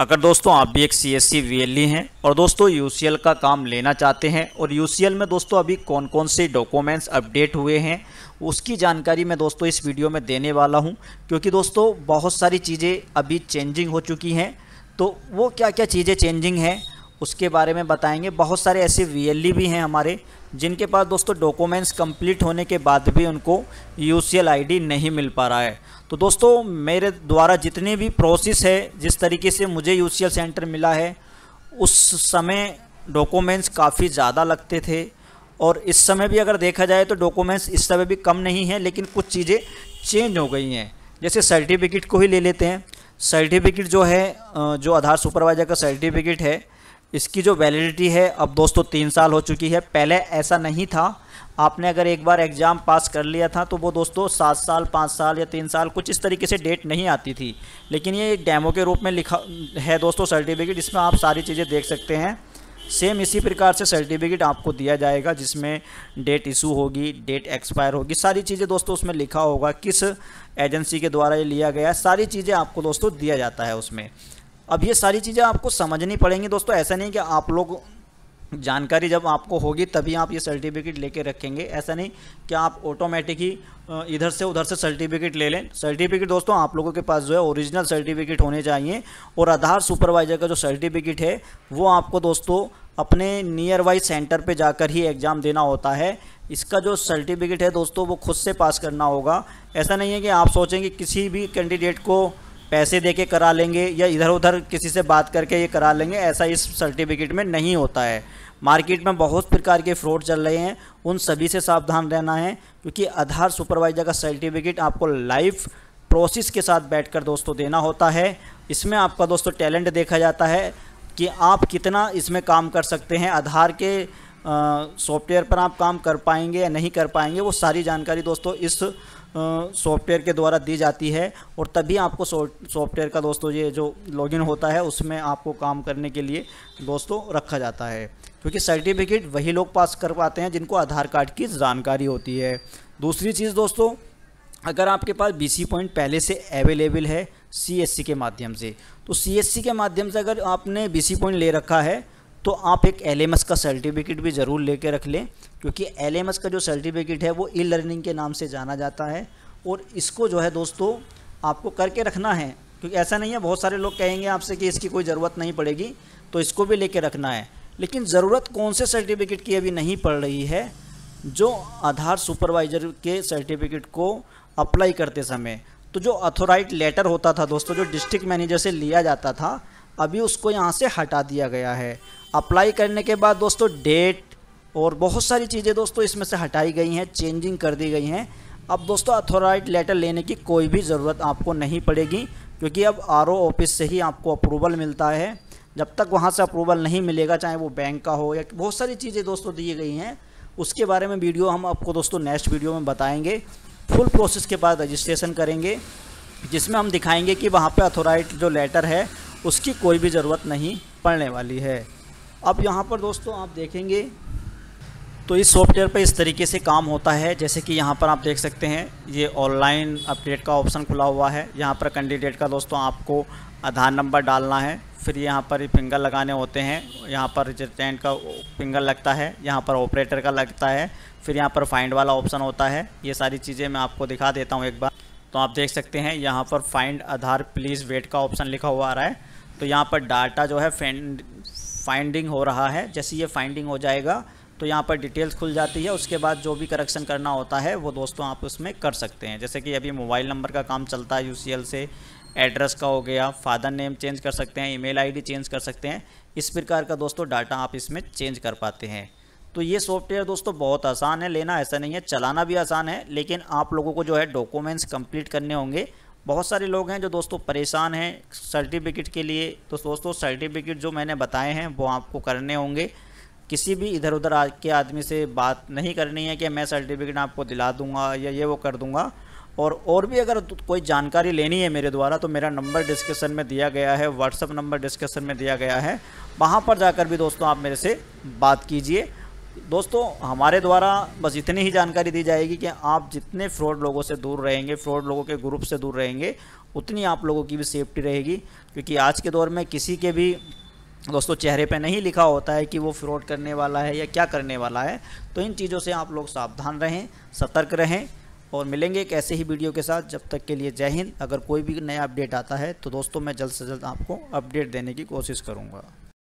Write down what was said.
अगर दोस्तों आप भी एक CSC VLE हैं और दोस्तों UCL का काम लेना चाहते हैं और UCL में दोस्तों अभी कौन कौन से डॉक्यूमेंट्स अपडेट हुए हैं उसकी जानकारी मैं दोस्तों इस वीडियो में देने वाला हूं, क्योंकि दोस्तों बहुत सारी चीज़ें अभी चेंजिंग हो चुकी हैं। तो वो क्या क्या चीज़ें चेंजिंग हैं उसके बारे में बताएंगे। बहुत सारे ऐसे VLE भी हैं हमारे जिनके पास दोस्तों डॉक्यूमेंट्स कंप्लीट होने के बाद भी उनको UCL ID नहीं मिल पा रहा है। तो दोस्तों मेरे द्वारा जितनी भी प्रोसेस है, जिस तरीके से मुझे UCL सेंटर मिला है उस समय डॉक्यूमेंट्स काफ़ी ज़्यादा लगते थे और इस समय भी अगर देखा जाए तो डॉक्यूमेंट्स इस समय भी कम नहीं है, लेकिन कुछ चीज़ें चेंज हो गई हैं। जैसे सर्टिफिकेट को ही ले लेते हैं। सर्टिफिकेट जो है, जो आधार सुपरवाइज़र का सर्टिफिकेट है, इसकी जो वैलिडिटी है अब दोस्तों 3 साल हो चुकी है। पहले ऐसा नहीं था। आपने अगर एक बार एग्ज़ाम पास कर लिया था तो वो दोस्तों 7 साल 5 साल या 3 साल कुछ इस तरीके से डेट नहीं आती थी, लेकिन ये एक डेमो के रूप में लिखा है दोस्तों सर्टिफिकेट। इसमें आप सारी चीज़ें देख सकते हैं। सेम इसी प्रकार से सर्टिफिकेट आपको दिया जाएगा जिसमें डेट इशू होगी, डेट एक्सपायर होगी, सारी चीज़ें दोस्तों उसमें लिखा होगा, किस एजेंसी के द्वारा ये लिया गया, सारी चीज़ें आपको दोस्तों दिया जाता है उसमें। अब ये सारी चीज़ें आपको समझनी पड़ेंगी दोस्तों। ऐसा नहीं कि आप लोग जानकारी जब आपको होगी तभी आप ये सर्टिफिकेट लेके रखेंगे, ऐसा नहीं कि आप ऑटोमेटिक ही इधर से उधर से सर्टिफिकेट ले लें। सर्टिफिकेट दोस्तों आप लोगों के पास जो है ओरिजिनल सर्टिफिकेट होने चाहिए, और आधार सुपरवाइज़र का जो सर्टिफिकेट है वो आपको दोस्तों अपने नियर बाई सेंटर पे जाकर ही एग्ज़ाम देना होता है। इसका जो सर्टिफिकेट है दोस्तों वो खुद से पास करना होगा। ऐसा नहीं है कि आप सोचेंगे किसी भी कैंडिडेट को पैसे देके करा लेंगे या इधर उधर किसी से बात करके ये करा लेंगे, ऐसा इस सर्टिफिकेट में नहीं होता है। मार्केट में बहुत प्रकार के फ्रॉड चल रहे हैं, उन सभी से सावधान रहना है, क्योंकि आधार सुपरवाइज़र का सर्टिफिकेट आपको लाइव प्रोसेस के साथ बैठकर दोस्तों देना होता है। इसमें आपका दोस्तों टैलेंट देखा जाता है कि आप कितना इसमें काम कर सकते हैं, आधार के सॉफ्टवेयर पर आप काम कर पाएंगे या नहीं कर पाएंगे, वो सारी जानकारी दोस्तों इस सॉफ्टवेयर के द्वारा दी जाती है। और तभी आपको सॉफ्टवेयर का दोस्तों ये जो लॉगिन होता है उसमें आपको काम करने के लिए दोस्तों रखा जाता है, क्योंकि सर्टिफिकेट वही लोग पास कर पाते हैं जिनको आधार कार्ड की जानकारी होती है। दूसरी चीज़ दोस्तों, अगर आपके पास BC पॉइंट पहले से अवेलेबल है CSC के माध्यम से, तो CSC के माध्यम से अगर आपने BC पॉइंट ले रखा है तो आप एक LMS का सर्टिफिकेट भी ज़रूर लेके रख लें, क्योंकि LMS का जो सर्टिफिकेट है वो E-लर्निंग के नाम से जाना जाता है। और इसको जो है दोस्तों आपको करके रखना है, क्योंकि ऐसा नहीं है, बहुत सारे लोग कहेंगे आपसे कि इसकी कोई ज़रूरत नहीं पड़ेगी, तो इसको भी लेके रखना है। लेकिन ज़रूरत कौन से सर्टिफिकेट की अभी नहीं पड़ रही है? जो आधार सुपरवाइज़र के सर्टिफिकेट को अप्लाई करते समय तो जो अथोराइज लेटर होता था दोस्तों, जो डिस्ट्रिक्ट मैनेजर से लिया जाता था, अभी उसको यहाँ से हटा दिया गया है। अप्लाई करने के बाद दोस्तों डेट और बहुत सारी चीज़ें दोस्तों इसमें से हटाई गई हैं, चेंजिंग कर दी गई हैं। अब दोस्तों अथोराइज लेटर लेने की कोई भी ज़रूरत आपको नहीं पड़ेगी, क्योंकि अब RO ऑफिस से ही आपको अप्रूवल मिलता है। जब तक वहाँ से अप्रूवल नहीं मिलेगा, चाहे वो बैंक का हो या बहुत सारी चीज़ें दोस्तों दी गई हैं, उसके बारे में वीडियो हम आपको दोस्तों नेक्स्ट वीडियो में बताएंगे। फुल प्रोसेस के बाद रजिस्ट्रेशन करेंगे, जिसमें हम दिखाएंगे कि वहाँ पे अथोराइज जो लेटर है उसकी कोई भी ज़रूरत नहीं पड़ने वाली है। अब यहाँ पर दोस्तों आप देखेंगे तो इस सॉफ्टवेयर पर इस तरीके से काम होता है। जैसे कि यहाँ पर आप देख सकते हैं ये ऑनलाइन अपडेट का ऑप्शन खुला हुआ है। यहाँ पर कैंडिडेट का दोस्तों आपको आधार नंबर डालना है, फिर यहाँ पर फिंगर लगाने होते हैं, यहाँ पर रजिस्ट्रेंट का फिंगर लगता है, यहाँ पर ऑपरेटर का लगता है, फिर यहाँ पर फाइंड वाला ऑप्शन होता है। ये सारी चीज़ें मैं आपको दिखा देता हूँ एक बार। तो आप देख सकते हैं यहाँ पर फाइंड आधार प्लीज़ वेट का ऑप्शन लिखा हुआ आ रहा है। तो यहाँ पर डाटा जो है फाइंडिंग हो रहा है। जैसे ये फाइंडिंग हो जाएगा तो यहाँ पर डिटेल्स खुल जाती है। उसके बाद जो भी करेक्शन करना होता है वो दोस्तों आप उसमें कर सकते हैं। जैसे कि अभी मोबाइल नंबर का काम चलता है UCL से, एड्रेस का हो गया, फादर नेम चेंज कर सकते हैं, email ID चेंज कर सकते हैं। इस प्रकार का दोस्तों डाटा आप इसमें चेंज कर पाते हैं। तो ये सॉफ्टवेयर दोस्तों बहुत आसान है लेना, ऐसा नहीं है, चलाना भी आसान है, लेकिन आप लोगों को जो है डॉक्यूमेंट्स कंप्लीट करने होंगे। बहुत सारे लोग हैं जो दोस्तों परेशान हैं सर्टिफिकेट के लिए। तो दोस्तों सर्टिफिकेट जो मैंने बताए हैं वो आपको करने होंगे। किसी भी इधर उधर के आदमी से बात नहीं करनी है कि मैं सर्टिफिकेट आपको दिला दूंगा या ये वो कर दूंगा। और भी अगर कोई जानकारी लेनी है मेरे द्वारा तो मेरा नंबर डिस्क्रिप्शन में दिया गया है, व्हाट्सअप नंबर डिस्क्रिप्शन में दिया गया है, वहाँ पर जाकर भी दोस्तों आप मेरे से बात कीजिए। दोस्तों हमारे द्वारा बस इतनी ही जानकारी दी जाएगी कि आप जितने फ्रॉड लोगों से दूर रहेंगे, फ्रॉड लोगों के ग्रुप से दूर रहेंगे, उतनी आप लोगों की भी सेफ्टी रहेगी। क्योंकि आज के दौर में किसी के भी दोस्तों चेहरे पे नहीं लिखा होता है कि वो फ्रॉड करने वाला है या क्या करने वाला है। तो इन चीज़ों से आप लोग सावधान रहें, सतर्क रहें, और मिलेंगे एक ऐसे ही वीडियो के साथ। जब तक के लिए जय हिंद। अगर कोई भी नया अपडेट आता है तो दोस्तों मैं जल्द से जल्द आपको अपडेट देने की कोशिश करूँगा।